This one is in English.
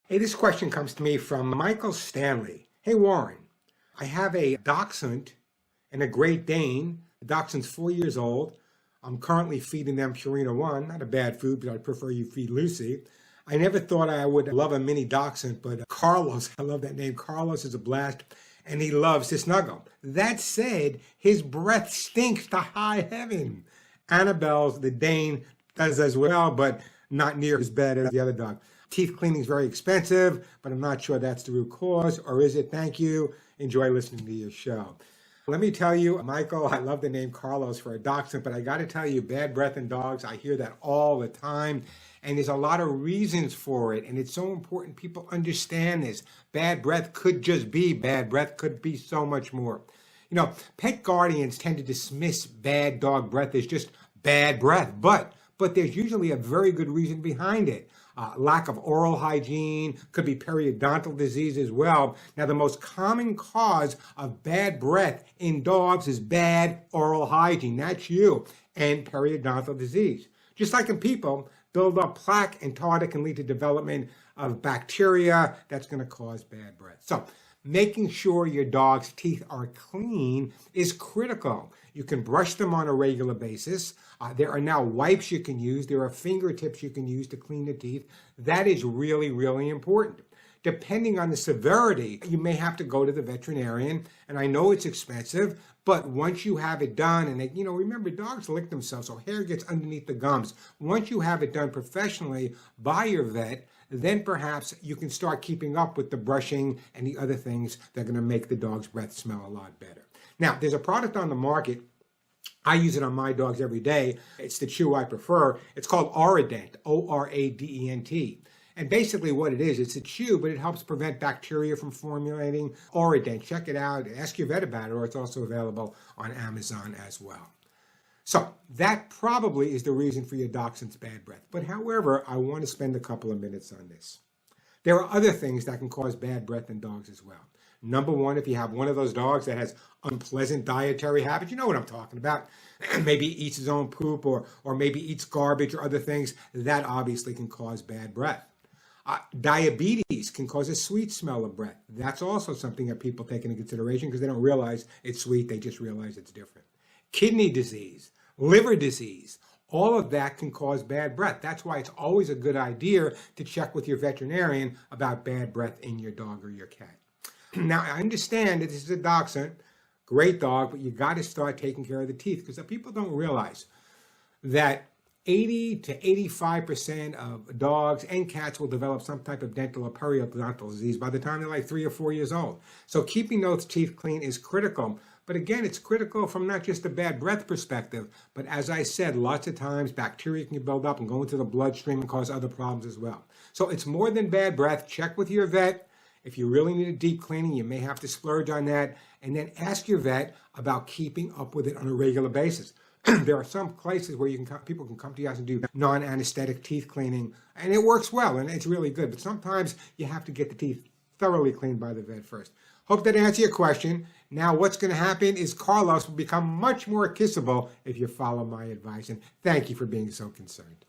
Hey, this question comes to me from Michael Stanley. Hey, Warren, I have a Dachshund and a Great Dane. The Dachshund's 4 years old. I'm currently feeding them Purina 1, not a bad food, but I prefer you feed Lucy. I never thought I would love a mini Dachshund, but Carlos, I love that name. Carlos is a blast, and he loves to snuggle. That said, his breath stinks to high heaven. Annabelle's, the Dane, does as well, but not near as bad as the other dog. Teeth cleaning is very expensive, but I'm not sure that's the root cause, or is it? Thank you. Enjoy listening to your show. Let me tell you, Michael, I love the name Carlos for a dachshund, but I got to tell you, bad breath in dogs, I hear that all the time, and there's a lot of reasons for it, and it's so important people understand this. Bad breath could just be bad breath, could be so much more. You know, pet guardians tend to dismiss bad dog breath as just bad breath, but there's usually a very good reason behind it. Lack of oral hygiene, could be periodontal disease as well. Now, the most common cause of bad breath in dogs is bad oral hygiene. That's you, and periodontal disease. Just like in people, build up plaque and tartar can lead to development of bacteria that's going to cause bad breath. So, making sure your dog's teeth are clean is critical. You can brush them on a regular basis. There are now wipes you can use. There are fingertips you can use to clean the teeth. That is really, really important. Depending on the severity, you may have to go to the veterinarian. And I know it's expensive, but once you have it done, and remember, dogs lick themselves, so hair gets underneath the gums. Once you have it done professionally by your vet, then perhaps you can start keeping up with the brushing and the other things that are going to make the dog's breath smell a lot better. Now, there's a product on the market. I use it on my dogs every day. It's the chew I prefer. It's called Oradent, O-R-A-D-E-N-T. And basically what it is, it's a chew, but it helps prevent bacteria from formulating. Oradent, check it out. Ask your vet about it, or it's also available on Amazon as well. So that probably is the reason for your dachshund's bad breath. But however, I want to spend a couple of minutes on this. There are other things that can cause bad breath in dogs as well. Number one, if you have one of those dogs that has unpleasant dietary habits, you know what I'm talking about. Maybe eats his own poop or maybe eats garbage or other things, that obviously can cause bad breath. Diabetes can cause a sweet smell of breath. That's also something that people take into consideration because they don't realize it's sweet, they just realize it's different. Kidney disease, liver disease, all of that can cause bad breath. That's why it's always a good idea to check with your veterinarian about bad breath in your dog or your cat. Now, I understand that this is a dachshund, great dog, but you got to start taking care of the teeth because people don't realize that 80 to 85% of dogs and cats will develop some type of dental or periodontal disease by the time they're like 3 or 4 years old. So keeping those teeth clean is critical. But again, it's critical from not just a bad breath perspective, but as I said, lots of times bacteria can build up and go into the bloodstream and cause other problems as well. So it's more than bad breath. Check with your vet. If you really need a deep cleaning, you may have to splurge on that. And then ask your vet about keeping up with it on a regular basis. There are some places where people can come to your house and do non-anesthetic teeth cleaning, and it works well, and it's really good. But sometimes you have to get the teeth thoroughly cleaned by the vet first. Hope that answered your question. Now, what's going to happen is Carlos will become much more kissable if you follow my advice, and thank you for being so concerned.